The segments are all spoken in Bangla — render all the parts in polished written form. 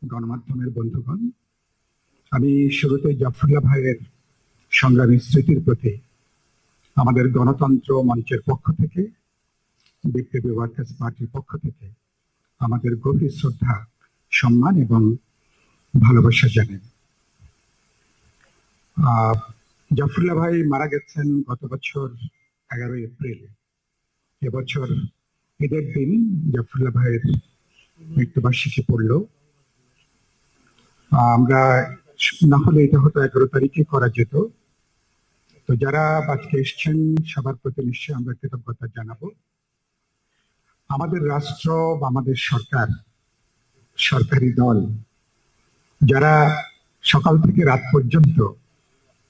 গণমাধ্যমের বন্ধুগণ, আমি শুরুতে জাফরুল্লাহ ভাইয়ের সংগ্রামী স্মৃতির প্রতি আমাদের গণতন্ত্র মঞ্চের পক্ষ থেকে, বিপ্লবী ওয়ার্কার্স পার্টির পক্ষ থেকে আমাদের গভীর শ্রদ্ধা, সম্মান এবং ভালোবাসা জানাই। জাফরুল্লাহ ভাই মারা গেছেন গত বছর 11 এপ্রিল। এবছর ঈদের দিন জাফরুল্লাহ ভাইয়ের মৃত্যুবার্ষিকী পড়ল। আমরা না হলে এটা হতো 11 তারিখে করা যেত। তো যারা আজকে এসছেন সবার প্রতি নিশ্চয়ই আমরা কৃতজ্ঞতা জানাবো। আমাদের রাষ্ট্র বা আমাদের সরকারি দল যারা সকাল থেকে রাত পর্যন্ত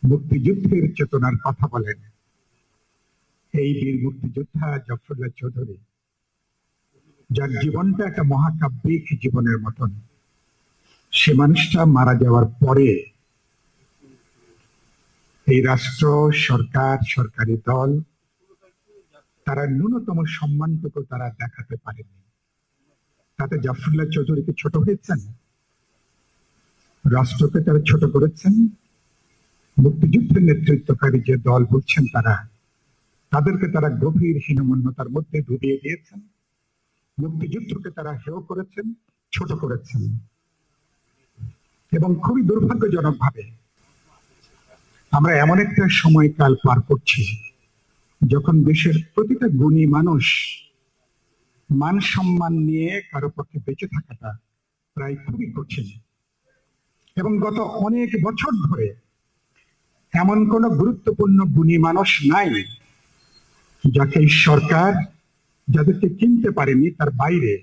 মুক্তিযুদ্ধের চেতনার কথা বলেন, এই বীর মুক্তিযোদ্ধা জাফরুল্লাহ চৌধুরী, যার জীবনটা একটা মহাকাব্যিক জীবনের মতন, সে মানুষটা মারা যাওয়ার পরে এই রাষ্ট্র, সরকার, সরকারি দল তারা ন্যূনতম সম্মানটুকু তারা দেখাতে পারেনি। তাতে জাফরুল্লাহ চৌধুরীকে ছোট হয়েছেন, রাষ্ট্রকে তারা ছোট করেছেন, মুক্তিযুদ্ধের নেতৃত্বকারী যে দল বলছেন তাদেরকে তারা গভীর হীনমন্যতার মধ্যে ডুবিয়ে দিয়েছেন, মুক্তিযুদ্ধকে তারা হেয় করেছেন, ছোট করেছেন। এবং খুবই দুর্ভাগ্যজনক ভাবে আমরা এমন একটা সময়কাল পার করছি যখন দেশের প্রতিটা গুণী মানুষ মান সম্মান নিয়ে কারো পক্ষে বেঁচে থাকাটা প্রায় খুবই কঠিন। এবং গত অনেক বছর ধরে এমন কোন গুরুত্বপূর্ণ গুণী মানুষ নাই যাকে এই সরকার, যাদেরকে চিনতে পারেনি তার বাইরে,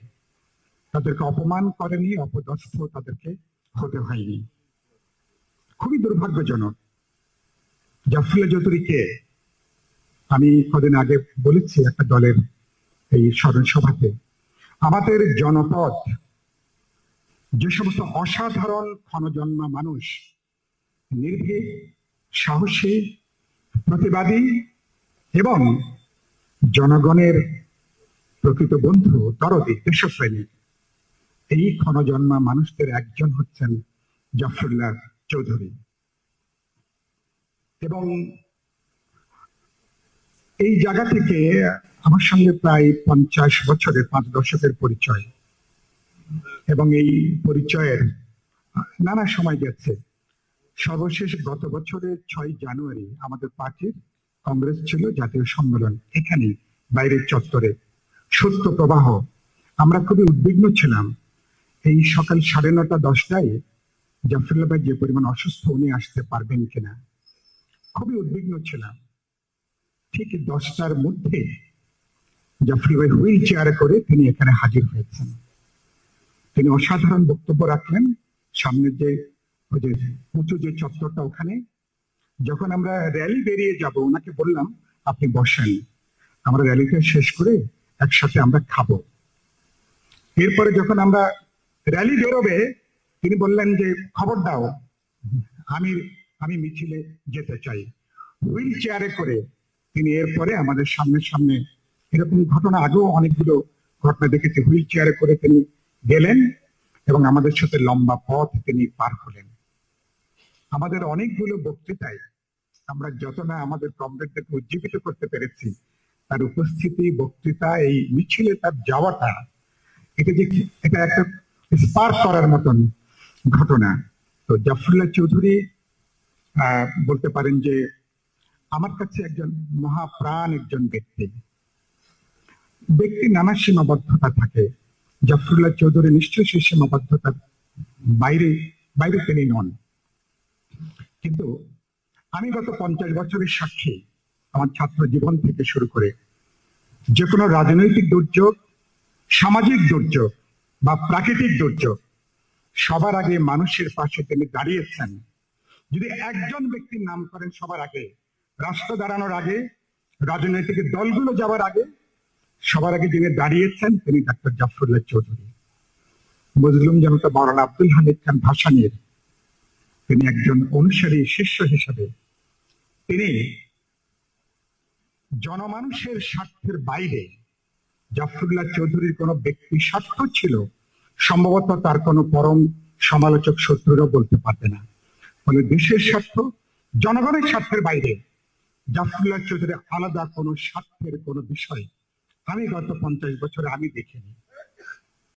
তাদেরকে অপমান করেনি, অপদস্থ তাদেরকে হতে হয়নি। খুবই দুর্ভাগ্যজনক। জাফরুল্লাহ চৌধুরীকে আমি কদিন আগে বলেছি একটা দলের এই স্মরণ সভাতে, আমাদের জনপদ যে সমস্ত অসাধারণ ক্ষণজন্মা মানুষ, নির্ভীক, সাহসী, প্রতিবাদী এবং জনগণের প্রকৃত বন্ধু, দরদী, দেশপ্রেমিক, এই ক্ষণজন্মা মানুষদের একজন হচ্ছেন জাফরুল্লাহ চৌধুরী। এবং এই জায়গা থেকে আমার সঙ্গে প্রায় 50 বছরের, 5 দশকের পরিচয়, এবং এই পরিচয়ের নানা সময় গেছে। সর্বশেষ গত বছরের 6 জানুয়ারি আমাদের পার্টির কংগ্রেস ছিল, জাতীয় সম্মেলন, এখানে বাইরের চত্বরে, সত্য প্রবাহ। আমরা খুবই উদ্বিগ্ন ছিলাম এই সকাল 9:30, 10টায় জাফরুল্লাহ ভাই যে পরিমাণ অসুস্থ, উনি আসতে পারবেন কিনা, খুবই উদ্বিগ্ন ছিলাম। ঠিক 10টার মধ্যে জাফরুল্লাহ ভাই হুইল চেয়ারে করে তিনি এখানে হাজির হয়েছেন। তিনি অসাধারণ বক্তব্য রাখলেন। সামনে যে উঁচু যে চত্বরটা, ওখানে যখন আমরা র্যালি বেরিয়ে যাব, ওনাকে বললাম আপনি বসেন, আমরা র্যালিটা শেষ করে একসাথে আমরা খাবো। এরপরে যখন আমরা র্যালি বেরোবে, তিনি বললেন যে খবর দাও, আমি মিছিলে যেতে চাই। হুইল চেয়ারে করে তিনি এরপরে আমাদের সামনে, এরকম ঘটনা আগেও অনেকগুলো ঘটনা দেখেছি, হুইল চেয়ারে করে তিনি গেলেন এবং আমাদের সাথে লম্বা পথ তিনি পার হলেন। আমাদের অনেকগুলো বক্তৃতায় আমরা যত না আমাদের কমরেডদেরকে উজ্জীবিত করতে পেরেছি, তার উপস্থিতি, বক্তৃতা, এই মিছিলে তার যাওয়াটা, এটা একটা স্পার্ক করার মতন ঘটনা। তো জাফরুল্লাহ চৌধুরী বলতে পারেন যে আমার কাছে একজন মহাপ্রাণ একজন ব্যক্তি। নানা সীমাবদ্ধতা থাকে, জাফরুল্লাহ চৌধুরী নিশ্চয়ই সেই সীমাবদ্ধতার বাইরে তিনি নন। কিন্তু আমি গত 50 বছরের সাক্ষী, আমার ছাত্র জীবন থেকে শুরু করে যে কোনো রাজনৈতিক দুর্যোগ, সামাজিক দুর্যোগ বা প্রাকৃতিক দুর্যোগ, সবার আগে মানুষের পাশে তিনি দাঁড়িয়েছেন। যদি একজন ব্যক্তির নাম করেন সবার আগে, রাষ্ট্র দাঁড়ানোর আগে, রাজনৈতিক দলগুলো যাওয়ার আগে, সবার আগে যিনি দাঁড়িয়েছেন তিনি ডাক্তার জাফরুল্লাহ চৌধুরী। মজলুম জনতা মাওলানা আব্দুল হামিদ খান ভাসানীর তিনি একজন অনুসারী শিষ্য হিসেবে তিনি জনমানুষের স্বার্থের বাইরে জাফরুল্লাহ চৌধুরীর কোনো ব্যক্তি স্বার্থ ছিল, সম্ভবত তার কোনো পরম সমালোচক শত্রুরা বলতে পারবে না। ফলে দেশের স্বার্থ, জনগণের স্বার্থের বাইরে জাফরুল্লাহ চৌধুরী আলাদা কোনো স্বার্থের কোনো বিষয় আমি গত 50 বছরে আমি দেখিনি।